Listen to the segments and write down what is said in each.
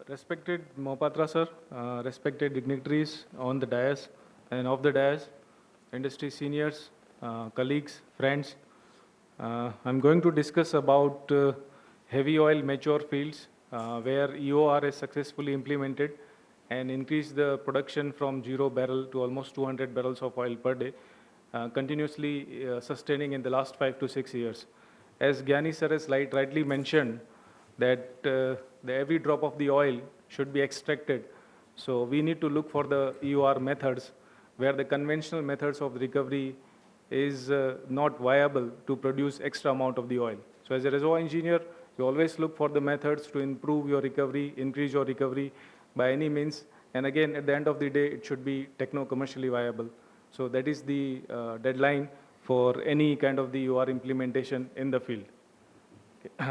Respected Mohapatra sir, respected dignitaries on the dais and off the dais, industry seniors, colleagues, friends, I'm going to discuss about heavy oil mature fields where EOR is successfully implemented and increased the production from 0 barrel to almost 200 barrels of oil per day, continuously sustaining in the last 5 to 6 years. As Gyani sir has rightly mentioned, that every drop of the oil should be extracted. So we need to look for the EOR methods where the conventional methods of recovery is not viable to produce extra amount of the oil. So as a reservoir engineer, you always look for the methods to improve your recovery, increase your recovery by any means. And again, at the end of the day, it should be techno-commercially viable. So that is the deadline for any kind of the EOR implementation in the field. Okay.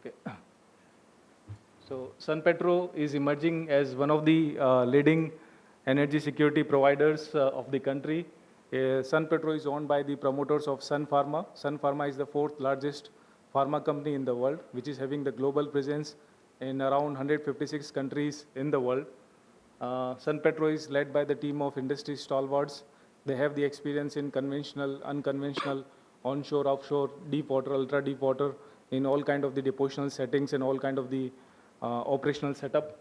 Okay. So Sunpetro is emerging as one of the leading energy security providers of the country. Sunpetro is owned by the promoters of Sun Pharma. Sun Pharma is the fourth largest pharma company in the world, which is having the global presence in around 156 countries in the world. Sunpetro is led by the team of industry stalwarts. They have the experience in conventional, unconventional, onshore, offshore, deep water, ultra deep water, in all kind of the depositional settings and all kind of the operational setup.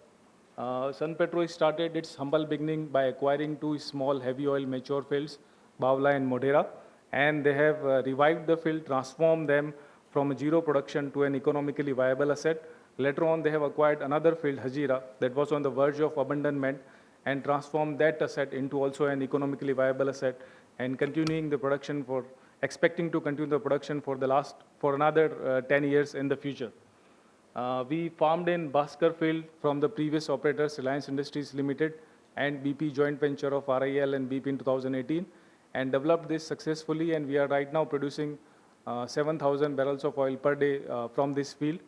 Sunpetro started its humble beginning by acquiring two small heavy oil mature fields, Bawla and Modera, and they have revived the field, transformed them from a zero production to an economically viable asset. Later on, they have acquired another field, Hajira, that was on the verge of abandonment, and transformed that asset into also an economically viable asset, and continuing the production for, expecting to continue the production for another 10 years in the future. We farmed in Bhaskar field from the previous operators, Reliance Industries Limited and BP joint venture of RIL and BP in 2018, and developed this successfully, and we are right now producing 7,000 barrels of oil per day from this field.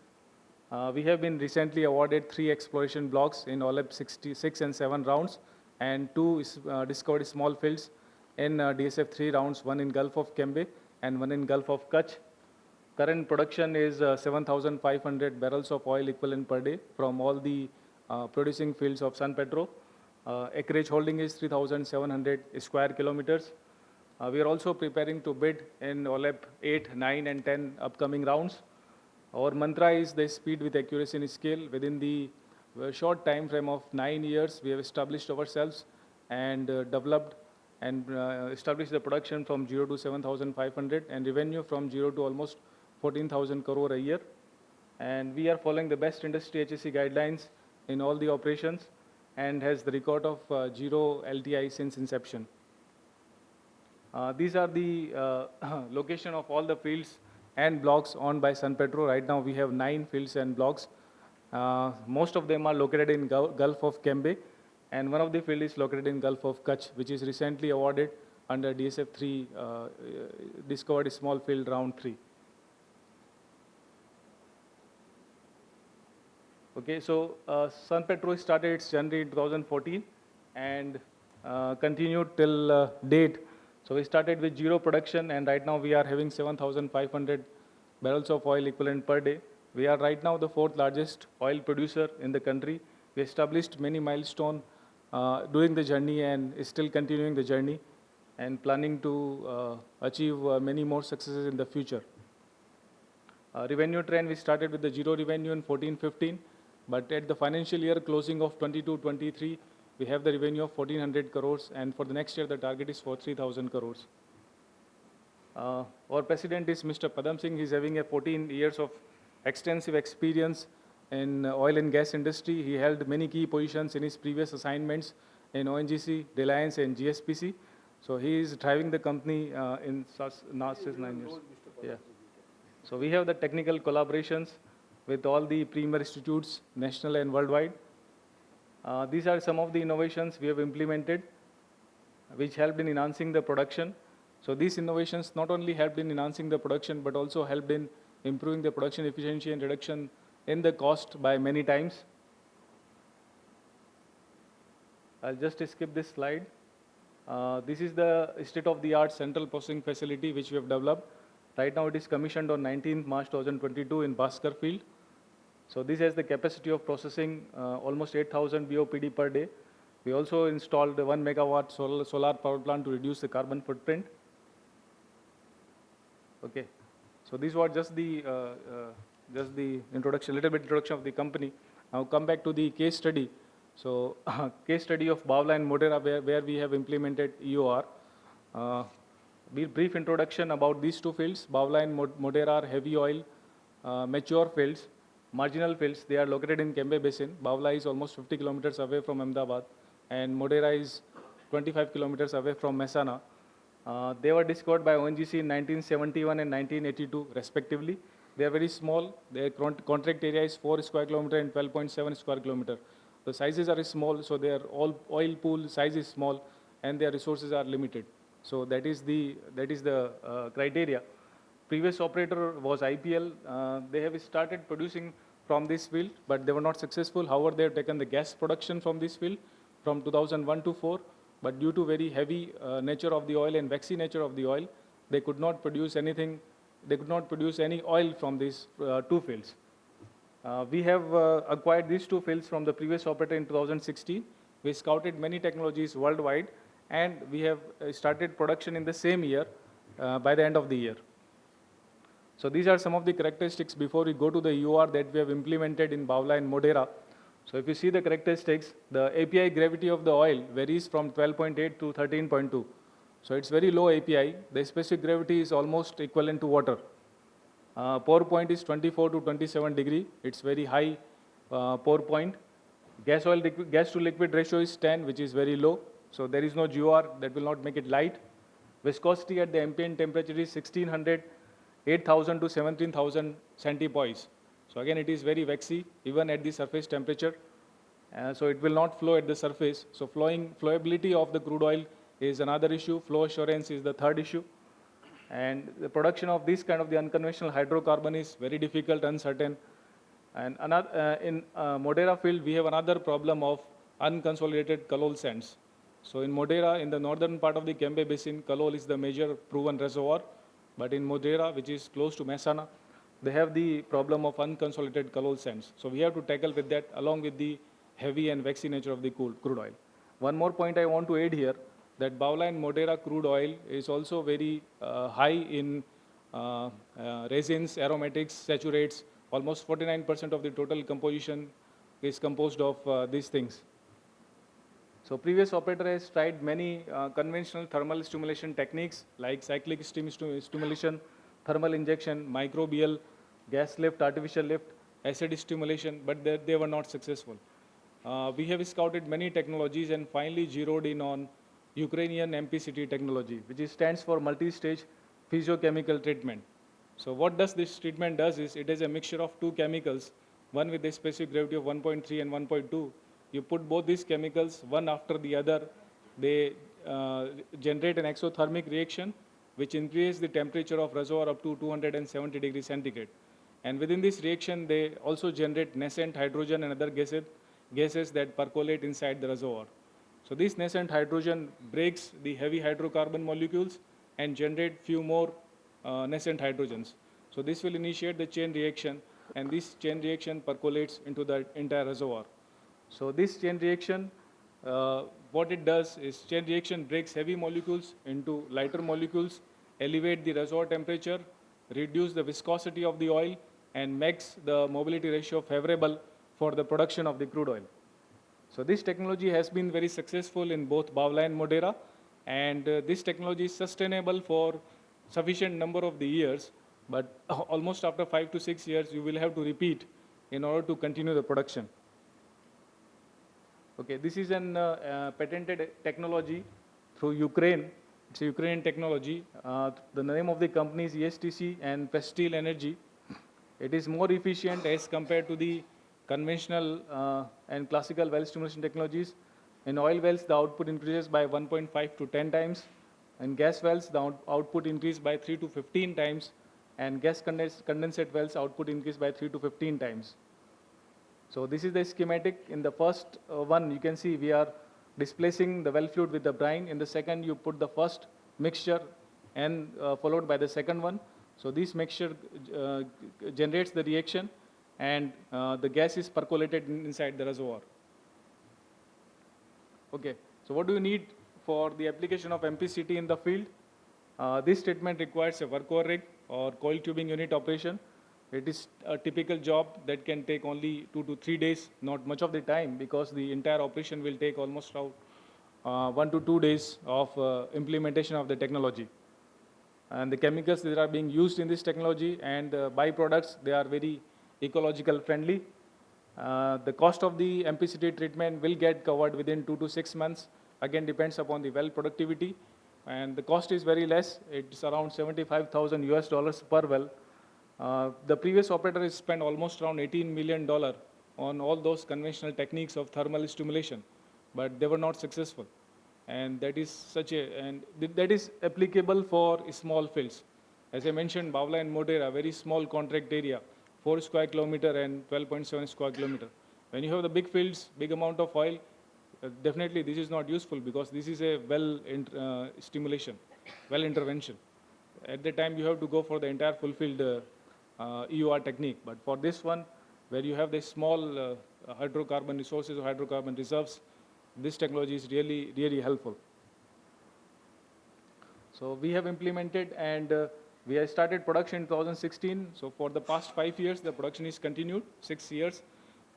We have been recently awarded 3 exploration blocks in OLEP 66 and 7 rounds, and 2 discovered small fields in DSF 3 rounds, one in Gulf of Kembe and one in Gulf of Kutch. Current production is 7,500 barrels of oil equivalent per day from all the producing fields of Sunpetro. Acreage holding is 3,700 square kilometers. We are also preparing to bid in OLEP 8, 9 and 10 upcoming rounds. Our mantra is the speed with accuracy and scale. Within the short time frame of 9 years, we have established ourselves and developed and established the production from 0 to 7,500 and revenue from 0 to almost 14,000 crore a year. And we are following the best industry HSE guidelines in all the operations and has the record of 0 LTI since inception. These are the location of all the fields and blocks owned by Sunpetro. Right now we have 9 fields and blocks. Most of them are located in Gulf of Kembe, and one of the field is located in Gulf of Kutch, which is recently awarded under DSF 3 discovered small field round 3. Okay, so Sunpetro started its journey in 2014 and continued till date. So we started with 0 production, and right now we are having 7,500 barrels of oil equivalent per day. We are right now the 4th largest oil producer in the country. We established many milestones during the journey and is still continuing the journey and planning to achieve many more successes in the future. Revenue trend, we started with the 0 revenue in 14-15, but at the financial year closing of 22-23, we have the revenue of 1,400 crores, and for the next year the target is for 3,000 crores. Our president is Mr. Padam Singh. He's having a 14 years of extensive experience in oil and gas industry. He held many key positions in his previous assignments in ONGC, Reliance and GSPC. So he is driving the company in last 9 years. Yeah. So we have the technical collaborations with all the premier institutes, national and worldwide. These are some of the innovations we have implemented, which helped in enhancing the production. So these innovations not only helped in enhancing the production, but also helped in improving the production efficiency and reduction in the cost by many times. I'll just skip this slide. This is the state-of-the-art central processing facility which we have developed. Right now it is commissioned on 19th March 2022 in Bhaskar field. So this has the capacity of processing almost 8,000 BOPD per day. We also installed a 1 megawatt solar power plant to reduce the carbon footprint. Okay, so this was just the introduction, little bit introduction of the company. Now come back to the case study. So case study of Bavla and Modera where we have implemented EOR. Brief introduction about these two fields. Bavla and Modera are heavy oil, mature fields, marginal fields. They are located in Kembe Basin. Bavla is almost 50 kilometers away from Ahmedabad, and Modera is 25 kilometers away from Mehsana. They were discovered by ONGC in 1971 and 1982, respectively. They are very small. Their contract area is 4 square kilometer and 12.7 square kilometer. The sizes are small, so their oil pool size is small, and their resources are limited. So that is the criteria. Previous operator was IPL. They have started producing from this field, but they were not successful. However, they have taken the gas production from this field from 2001 to 4. But due to very heavy nature of the oil and waxy nature of the oil, they could not produce anything. They could not produce any oil from these two fields. We have acquired these two fields from the previous operator in 2016. We scouted many technologies worldwide, and we have started production in the same year by the end of the year. So these are some of the characteristics before we go to the EOR that we have implemented in Bavla and Modera. So if you see the characteristics, the API gravity of the oil varies from 12.8 to 13.2. So it's very low API. The specific gravity is almost equivalent to water. Pour point is 24 to 27 degree. It's very high pour point. Gas to liquid ratio is 10, which is very low. So there is no GOR that will not make it light. Viscosity at the ambient temperature is 1600, 8,000 to 17,000 centipoise. So again, it is very waxy, even at the surface temperature. So it will not flow at the surface. So flowability of the crude oil is another issue. Flow assurance is the third issue. And the production of this kind of the unconventional hydrocarbon is very difficult, uncertain. And another, in Modera field, we have another problem of unconsolidated Kalol sands. So in Modera, in the northern part of the Kembe Basin, Kalol is the major proven reservoir. But in Modera, which is close to Mehsana, they have the problem of unconsolidated Kalol sands. So we have to tackle with that along with the heavy and waxy nature of the crude oil. One more point I want to add here, that Bavla and Modera crude oil is also very high in resins, aromatics, saturates. Almost 49% of the total composition is composed of these things. So previous operator has tried many conventional thermal stimulation techniques like cyclic steam stimulation, thermal injection, microbial, gas lift, artificial lift, acid stimulation, but they were not successful. We have scouted many technologies and finally zeroed in on Ukrainian MPCT technology, which stands for multi-stage physiochemical treatment. So what does this treatment does is it is a mixture of two chemicals, one with a specific gravity of 1.3 and 1.2. You put both these chemicals one after the other. They generate an exothermic reaction which increases the temperature of reservoir up to 270 degrees centigrade. And within this reaction, they also generate nascent hydrogen and other gases that percolate inside the reservoir. So this nascent hydrogen breaks the heavy hydrocarbon molecules and generate few more nascent hydrogens. So this will initiate the chain reaction, and this chain reaction percolates into the entire reservoir. So this chain reaction, what it does is chain reaction breaks heavy molecules into lighter molecules, elevate the reservoir temperature, reduce the viscosity of the oil, and makes the mobility ratio favorable for the production of the crude oil. So this technology has been very successful in both Bavla and Modera, and this technology is sustainable for sufficient number of the years, but almost after 5 to 6 years, you will have to repeat in order to continue the production. Okay, this is an patented technology through Ukraine. It's a Ukrainian technology. The name of the company is ESTC and Prestil Energy. It is more efficient as compared to the conventional and classical well stimulation technologies. In oil wells, the output increases by 1.5 to 10 times. In gas wells, the output increases by 3 to 15 times. And gas condensate wells, output increases by 3 to 15 times. So this is the schematic. In the first one, you can see we are displacing the well fluid with the brine. In the second, you put the first mixture and followed by the second one. So this mixture generates the reaction, and the gas is percolated inside the reservoir. Okay, so what do you need for the application of MPCT in the field? This treatment requires a workover rig or coil tubing unit operation. It is a typical job that can take only 2 to 3 days, not much of the time, because the entire operation will take almost out 1 to 2 days of implementation of the technology. And the chemicals that are being used in this technology and the byproducts, they are very ecological friendly. The cost of the MPCT treatment will get covered within 2 to 6 months. Again, depends upon the well productivity, and the cost is very less. It's around 75,000 US dollars per well. The previous operator has spent almost around $18 million on all those conventional techniques of thermal stimulation, but they were not successful. And that is that is applicable for small fields. As I mentioned, Bavla and Modera, very small contract area, 4 square kilometer and 12.7 square kilometer. When you have the big fields, big amount of oil, definitely this is not useful, because this is a stimulation, well intervention. At the time you have to go for the entire fulfilled EUR technique. But for this one, where you have the small hydrocarbon resources or hydrocarbon reserves, this technology is really, really helpful. So we have implemented, and we have started production in 2016. So for the past 5 years, the production is continued, 6 years.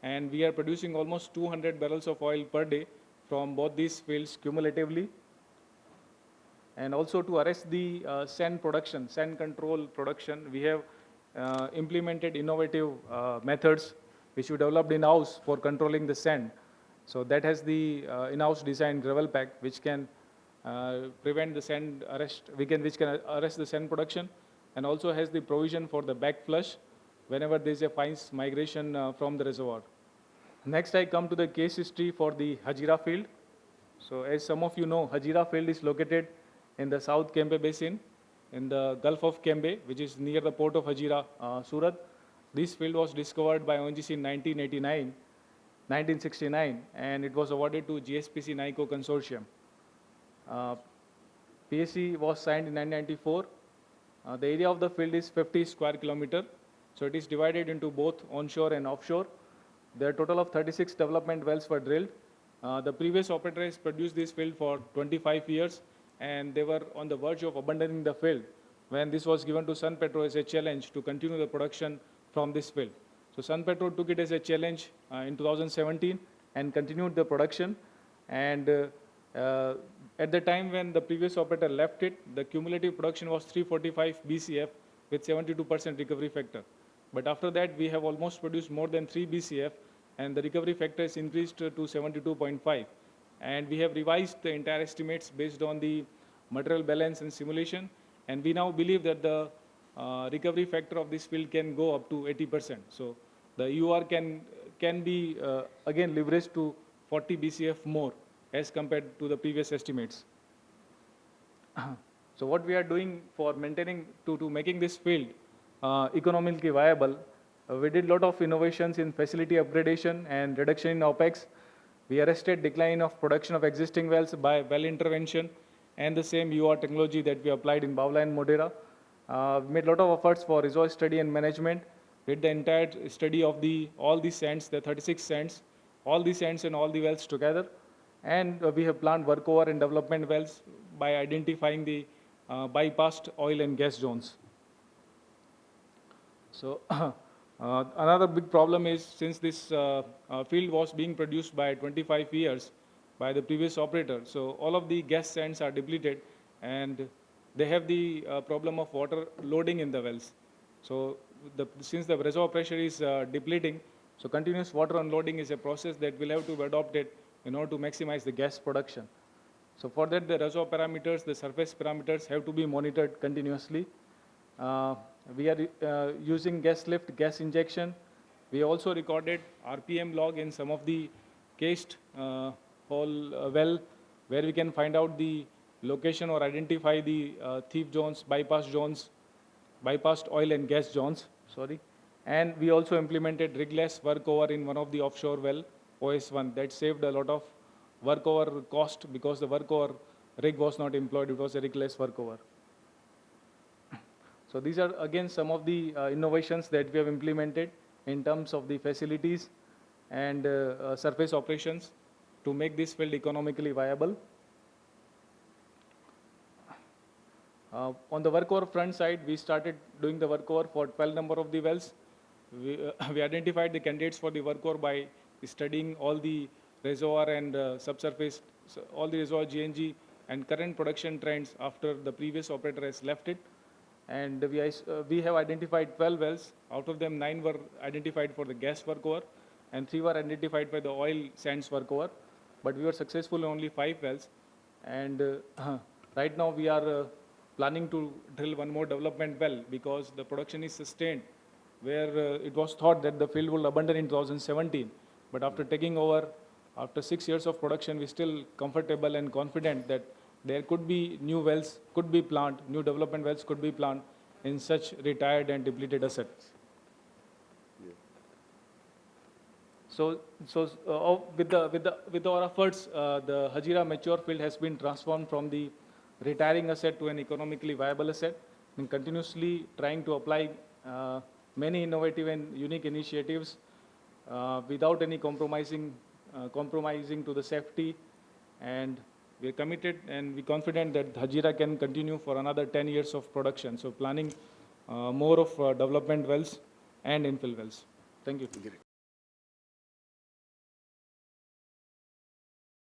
And we are producing almost 200 barrels of oil per day from both these fields cumulatively. And also to arrest the sand production, sand control production, we have implemented innovative methods which we developed in-house for controlling the sand. So that has the in-house designed gravel pack, which can prevent the sand arrest, which can arrest the sand production, and also has the provision for the back flush whenever there is a fines migration from the reservoir. Next, I come to the case history for the Hajira field. So as some of you know, Hajira field is located in the South Kembe Basin, in the Gulf of Kembe, which is near the port of Hajira, Surat. This field was discovered by ONGC in 1969, and it was awarded to GSPC NICO consortium. PSC was signed in 1994. The area of the field is 50 square kilometer, so it is divided into both onshore and offshore. There are a total of 36 development wells were drilled. The previous operator has produced this field for 25 years, and they were on the verge of abandoning the field when this was given to Sun Petro as a challenge to continue the production from this field. So Sun Petro took it as a challenge in 2017 and continued the production. And at the time when the previous operator left it, the cumulative production was 345 BCF with 72% recovery factor. But after that, we have almost produced more than 3 BCF, and the recovery factor is increased to 72.5. And we have revised the entire estimates based on the material balance and simulation. And we now believe that the recovery factor of this field can go up to 80%. So the EUR can be again leveraged to 40 BCF more as compared to the previous estimates. So what we are doing for maintaining to making this field economically viable, we did a lot of innovations in facility upgradation and reduction in OPEX. We arrested decline of production of existing wells by well intervention and the same EUR technology that we applied in Bavla and Modera. We made a lot of efforts for resource study and management. We did the entire study of all these sands, the 36 sands, all the sands and all the wells together. And we have planned workover and development wells by identifying the bypassed oil and gas zones. So another big problem is, since this field was being produced by 25 years by the previous operator, so all of the gas sands are depleted, and they have the problem of water loading in the wells. So since the reservoir pressure is depleting, so continuous water unloading is a process that will have to be adopted in order to maximize the gas production. So for that, the reservoir parameters, the surface parameters have to be monitored continuously. We are using gas lift, gas injection. We also recorded RPM log in some of the cased hole well, where we can find out the location or identify the thief zones, bypassed oil and gas zones, sorry. And we also implemented rigless workover in one of the offshore well, OS1. That saved a lot of workover cost, because the workover rig was not employed. It was a rigless workover. So So these are again some of the innovations that we have implemented in terms of the facilities and surface operations to make this field economically viable. On the workover front side, we started doing the workover for 12 number of the wells. We identified the candidates for the workover by studying all the reservoir and subsurface, so all the reservoir GNG and current production trends after the previous operator has left it. And we have identified 12 wells. Out of them, 9 were identified for the gas workover and 3 were identified for the oil sands workover. But we were successful in only 5 wells. And right now we are planning to drill one more development well because the production is sustained, where it was thought that the field will abandon in 2017. But after taking over, after 6 years of production, we're still comfortable and confident that there could be new wells, could be planned, new development wells could be planned in such retired and depleted assets. So with our efforts, the Hazira mature field has been transformed from the retiring asset to an economically viable asset, and continuously trying to apply many innovative and unique initiatives without any compromising to the safety. And we're committed and we're confident that Hazira can continue for another 10 years of production. So planning more of development wells and infill wells. Thank you.